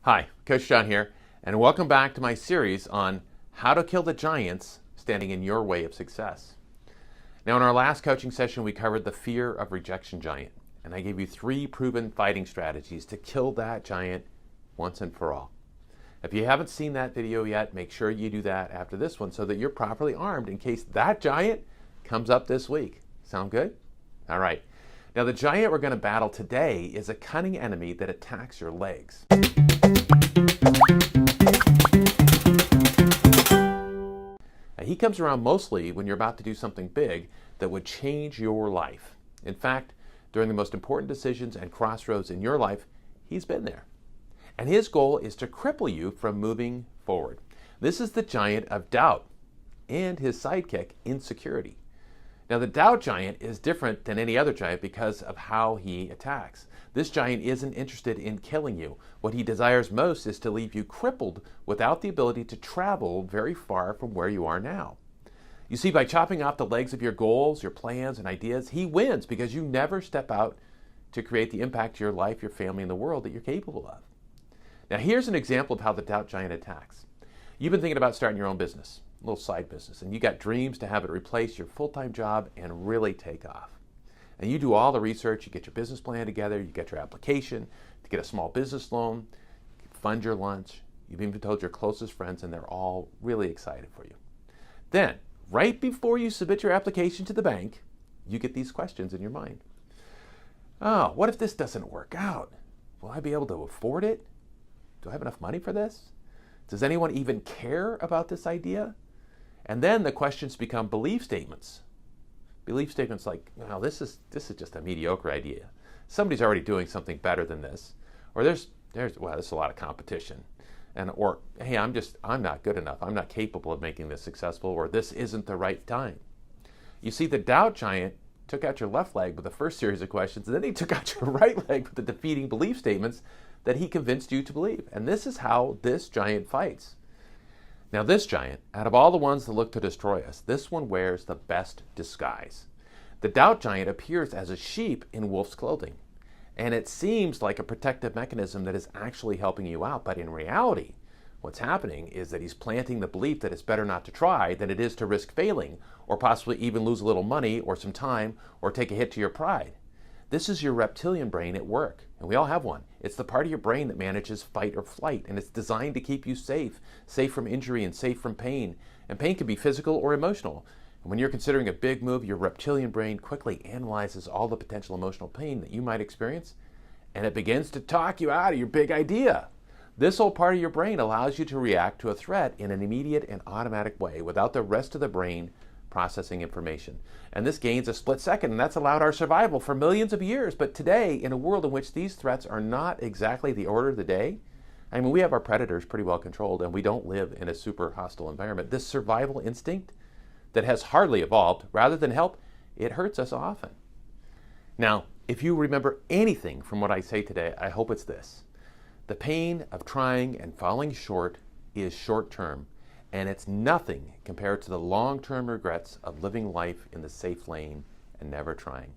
Hi, Coach John here, and welcome back to my series on how to kill the giants standing in your way of success. Now, in our last coaching session, we covered the fear of rejection giant, and I gave you 3 proven fighting strategies to kill that giant once and for all. If you haven't seen that video yet, make sure you do that after this one so that you're properly armed in case that giant comes up this week. Sound good? All right. Now, the giant we're going to battle today is a cunning enemy that attacks your legs. He comes around mostly when you're about to do something big that would change your life. In fact, during the most important decisions and crossroads in your life, he's been there. And his goal is to cripple you from moving forward. This is the giant of doubt and his sidekick, insecurity. Now, the doubt giant is different than any other giant because of how he attacks. This giant isn't interested in killing you. What he desires most is to leave you crippled without the ability to travel very far from where you are now. You see, by chopping off the legs of your goals, your plans, and ideas, he wins because you never step out to create the impact to your life, your family, and the world that you're capable of. Now, here's an example of how the doubt giant attacks. You've been thinking about starting your own business, a little side business, and you got dreams to have it replace your full-time job and really take off. And you do all the research, you get your business plan together, you get your application to get a small business loan, fund your lunch, you've even told your closest friends, and they're all really excited for you. Then, right before you submit your application to the bank, you get these questions in your mind. Oh, what if this doesn't work out? Will I be able to afford it? Do I have enough money for this? Does anyone even care about this idea? And then the questions become belief statements. Belief statements like, well, this is just a mediocre idea. Somebody's already doing something better than this. Or there's a lot of competition. Or, hey, I'm not good enough. I'm not capable of making this successful, or this isn't the right time. You see, the doubt giant took out your left leg with the first series of questions, and then he took out your right leg with the defeating belief statements that he convinced you to believe. And this is how this giant fights. Now, this giant, out of all the ones that look to destroy us, this one wears the best disguise. The doubt giant appears as a sheep in wolf's clothing, and it seems like a protective mechanism that is actually helping you out, but in reality, what's happening is that he's planting the belief that it's better not to try than it is to risk failing, or possibly even lose a little money or some time, or take a hit to your pride. This is your reptilian brain at work, and we all have one. It's the part of your brain that manages fight or flight, and it's designed to keep you safe from injury and safe from pain. And pain can be physical or emotional. And when you're considering a big move, your reptilian brain quickly analyzes all the potential emotional pain that you might experience, and it begins to talk you out of your big idea. This whole part of your brain allows you to react to a threat in an immediate and automatic way without the rest of the brain processing information. And this gains a split second, and that's allowed our survival for millions of years. But today, in a world in which these threats are not exactly the order of the day, I mean, we have our predators pretty well controlled, and we don't live in a super hostile environment. This survival instinct that has hardly evolved, rather than help, it hurts us often. Now, if you remember anything from what I say today, I hope it's this. The pain of trying and falling short is short-term, and it's nothing compared to the long-term regrets of living life in the safe lane and never trying.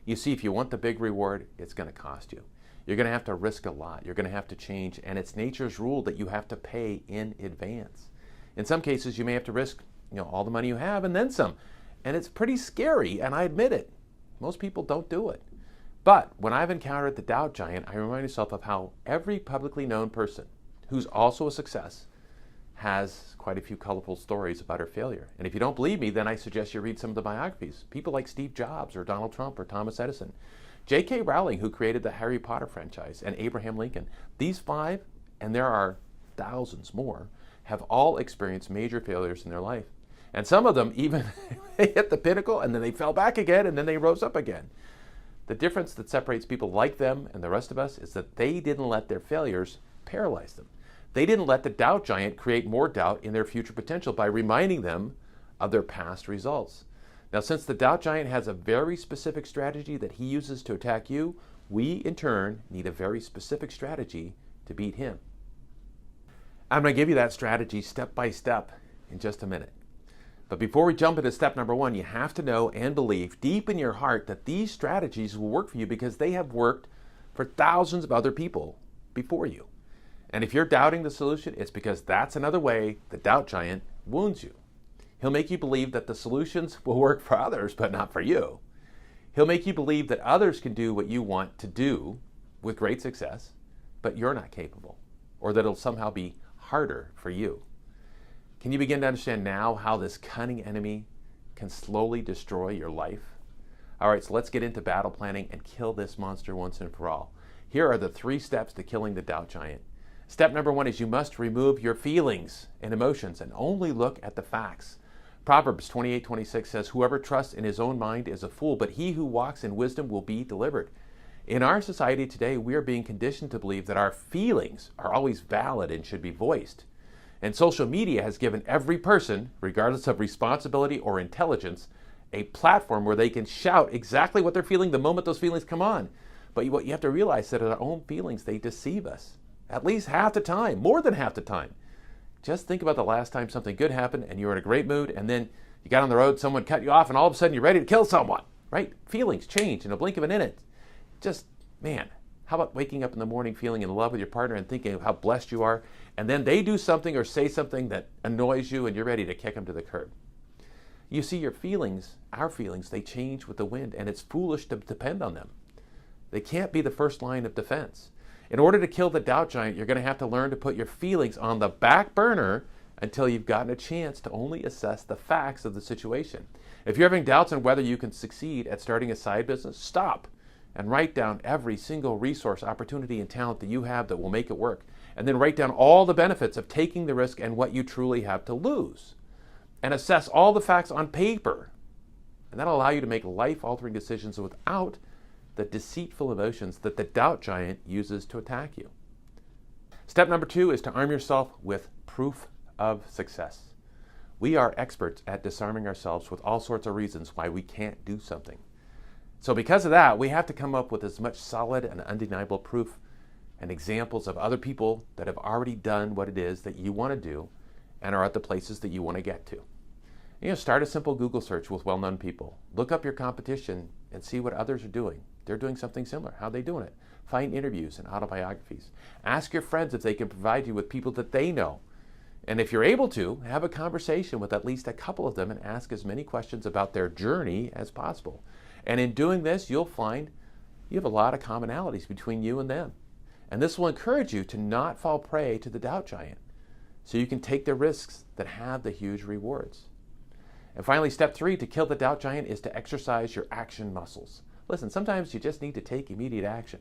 You see, if you want the big reward, it's going to cost you. You're going to have to risk a lot. You're going to have to change, and it's nature's rule that you have to pay in advance. In some cases, you may have to risk, all the money you have and then some. And it's pretty scary, and I admit it. Most people don't do it. But when I've encountered the doubt giant, I remind myself of how every publicly known person who's also a success has quite a few colorful stories about her failure. And if you don't believe me, then I suggest you read some of the biographies. People like Steve Jobs or Donald Trump or Thomas Edison. J.K. Rowling, who created the Harry Potter franchise, and Abraham Lincoln. These 5, and there are thousands more, have all experienced major failures in their life. And some of them even they hit the pinnacle, and then they fell back again, and then they rose up again. The difference that separates people like them and the rest of us is that they didn't let their failures paralyze them. They didn't let the doubt giant create more doubt in their future potential by reminding them of their past results. Now, since the doubt giant has a very specific strategy that he uses to attack you, we, in turn, need a very specific strategy to beat him. I'm going to give you that strategy step by step in just a minute. But before we jump into step number 1, you have to know and believe deep in your heart that these strategies will work for you because they have worked for thousands of other people before you. And if you're doubting the solution, it's because that's another way the doubt giant wounds you. He'll make you believe that the solutions will work for others, but not for you. He'll make you believe that others can do what you want to do with great success, but you're not capable, or that it'll somehow be harder for you. Can you begin to understand now how this cunning enemy can slowly destroy your life? All right, so let's get into battle planning and kill this monster once and for all. Here are the 3 steps to killing the doubt giant. Step number 1 is you must remove your feelings and emotions and only look at the facts. Proverbs 28:26 says, "Whoever trusts in his own mind is a fool, but he who walks in wisdom will be delivered." In our society today, we are being conditioned to believe that our feelings are always valid and should be voiced. And social media has given every person, regardless of responsibility or intelligence, a platform where they can shout exactly what they're feeling the moment those feelings come on. But what you have to realize is that our own feelings, they deceive us. At least half the time, more than half the time. Just think about the last time something good happened and you were in a great mood, and then you got on the road, someone cut you off, and all of a sudden you're ready to kill someone, right? Feelings change in a blink of an instant. Just, man, how about waking up in the morning feeling in love with your partner and thinking of how blessed you are, and then they do something or say something that annoys you and you're ready to kick them to the curb? You see, your feelings, our feelings, they change with the wind, and it's foolish to depend on them. They can't be the first line of defense. In order to kill the doubt giant, you're going to have to learn to put your feelings on the back burner until you've gotten a chance to only assess the facts of the situation. If you're having doubts on whether you can succeed at starting a side business, stop and write down every single resource, opportunity, and talent that you have that will make it work. And then write down all the benefits of taking the risk and what you truly have to lose. And assess all the facts on paper. And that'll allow you to make life-altering decisions without the deceitful emotions that the doubt giant uses to attack you. Step number 2 is to arm yourself with proof of success. We are experts at disarming ourselves with all sorts of reasons why we can't do something. So because of that, we have to come up with as much solid and undeniable proof and examples of other people that have already done what it is that you want to do and are at the places that you want to get to. Start a simple Google search with well-known people. Look up your competition and see what others are doing. They're doing something similar. How are they doing it? Find interviews and autobiographies. Ask your friends if they can provide you with people that they know. And if you're able to, have a conversation with at least a couple of them and ask as many questions about their journey as possible. And in doing this, you'll find you have a lot of commonalities between you and them. And this will encourage you to not fall prey to the doubt giant, so you can take the risks that have the huge rewards. And finally, step 3 to kill the doubt giant is to exercise your action muscles. Listen, sometimes you just need to take immediate action.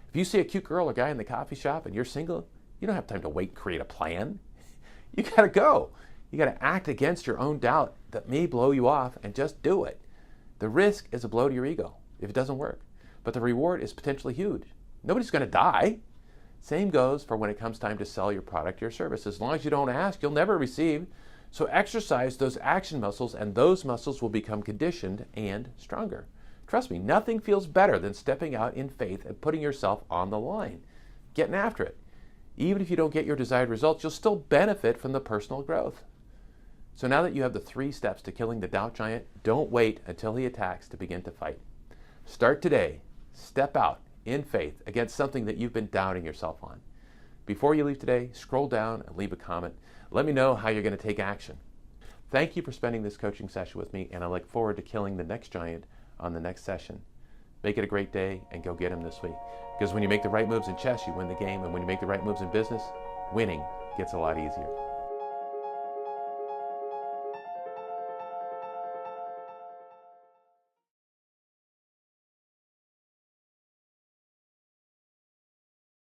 If you see a cute girl or guy in the coffee shop and you're single, you don't have time to wait and create a plan. You gotta go. You gotta act against your own doubt that may blow you off and just do it. The risk is a blow to your ego if it doesn't work, but the reward is potentially huge. Nobody's gonna die. Same goes for when it comes time to sell your product or service. As long as you don't ask, you'll never receive. So exercise those action muscles, and those muscles will become conditioned and stronger. Trust me, nothing feels better than stepping out in faith and putting yourself on the line, getting after it. Even if you don't get your desired results, you'll still benefit from the personal growth. So now that you have the 3 steps to killing the doubt giant, don't wait until he attacks to begin to fight. Start today. Step out in faith against something that you've been doubting yourself on. Before you leave today, scroll down and leave a comment. Let me know how you're going to take action. Thank you for spending this coaching session with me, and I look forward to killing the next giant on the next session. Make it a great day and go get him this week. Because when you make the right moves in chess, you win the game. And when you make the right moves in business, winning gets a lot easier.